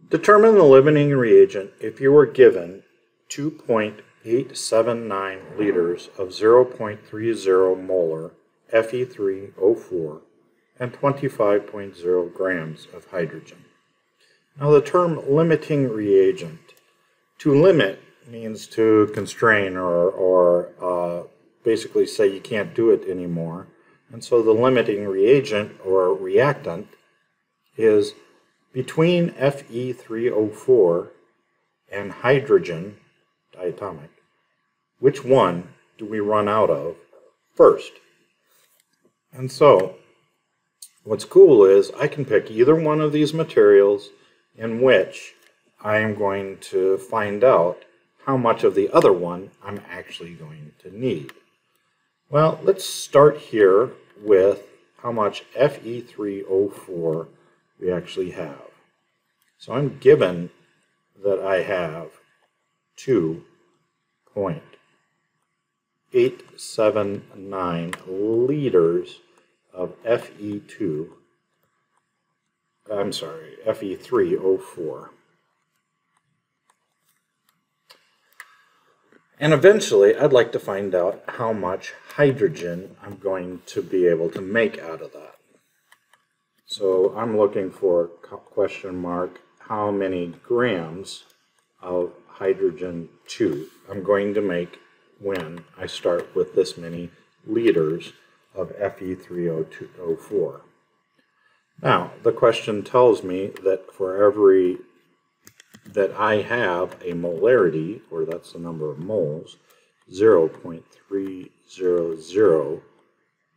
Determine the limiting reagent if you were given 2.879 liters of 0.30 molar Fe3O4 and 25.0 grams of hydrogen. Now the term limiting reagent, to limit means to constrain or basically say you can't do it anymore. And so the limiting reagent or reactant is between Fe3O4 and hydrogen diatomic. Which one do we run out of first? And so what's cool is I can pick either one of these materials in which I am going to find out how much of the other one I'm actually going to need. Well, let's start here with how much Fe3O4 we actually have. So I'm given that I have 2.879 liters of Fe3O4. And eventually, I'd like to find out how much hydrogen I'm going to be able to make out of that. So I'm looking for question mark, how many grams of hydrogen 2 I'm going to make when I start with this many liters of Fe3O4. Now, the question tells me that for every that I have a molarity, or that's the number of moles, 0.300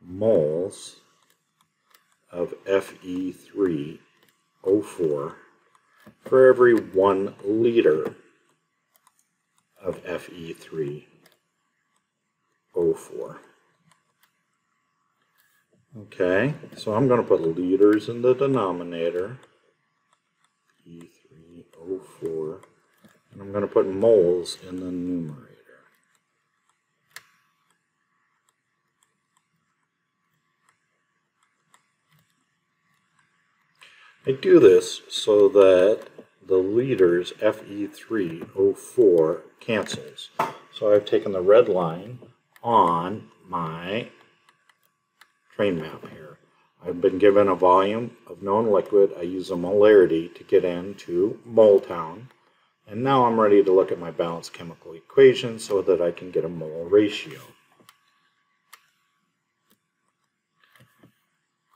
moles of Fe3O4 for every 1 liter of Fe3O4. Okay, so I'm going to put liters in the denominator, Fe3O4, and I'm going to put moles in the numerator. I do this so that the liters Fe3O4 cancels. So I've taken the red line on my train map here. I've been given a volume of known liquid. I use a molarity to get into mole town. And now I'm ready to look at my balanced chemical equation so that I can get a mole ratio.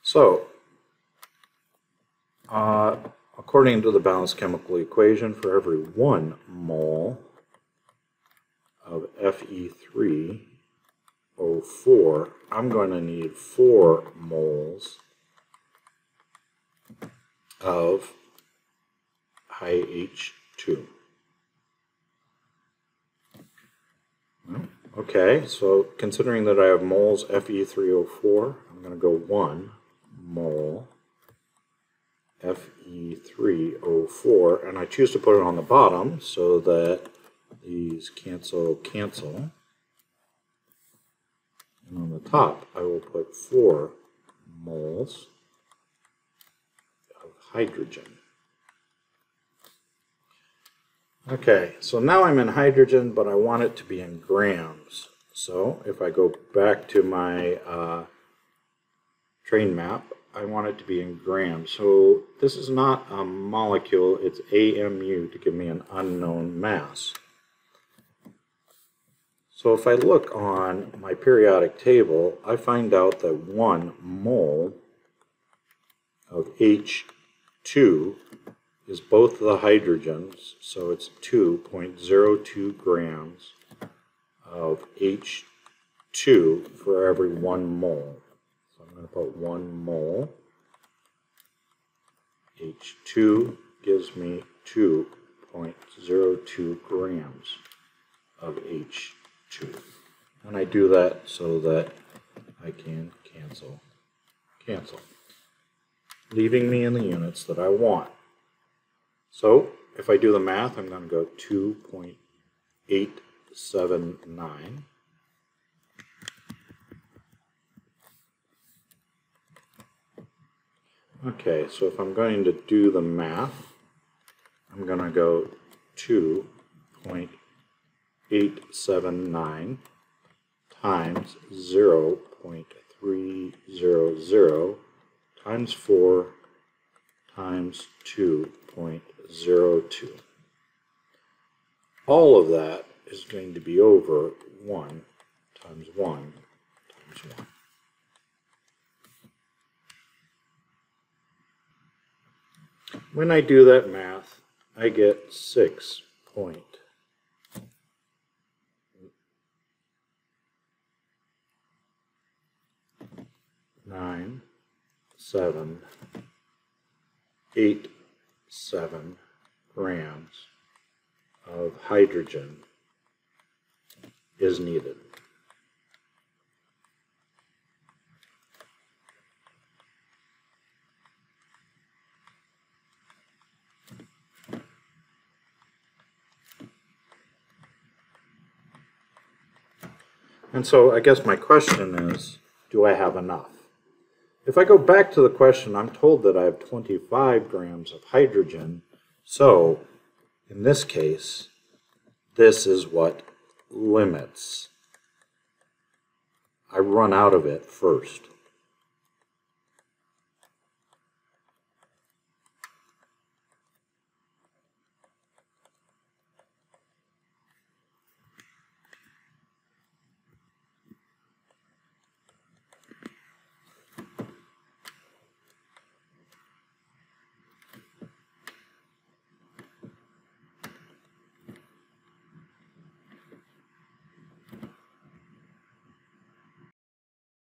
So, according to the balanced chemical equation, for every 1 mole of Fe3O4, I'm going to need 4 moles of high H2. Okay, so considering that I have moles Fe3O4, I'm going to go 1 mole Fe3O4, and I choose to put it on the bottom so that these cancel. And on the top, I will put 4 moles of hydrogen. Okay, so now I'm in hydrogen, but I want it to be in grams. So if I go back to my train map, I want it to be in grams. So this is not a molecule, it's AMU to give me an unknown mass. So if I look on my periodic table, I find out that 1 mole of H2 is both the hydrogens, so it's 2.02 grams of H2 for every 1 mole. So I'm going to put 1 mole. H2 gives me 2.02 grams of H2. And I do that so that I can cancel, leaving me in the units that I want. So if I do the math, I'm going to go 2.879 Okay, so if I'm going to do the math, I'm going to go 2.879 times 0.300 times 4 times 2.02. All of that is going to be over 1 times 1 times 1. When I do that math, I get 6.987 grams of hydrogen is needed. And so I guess my question is, do I have enough? If I go back to the question, I'm told that I have 25 grams of hydrogen. So in this case, this is what limits. I run out of it first.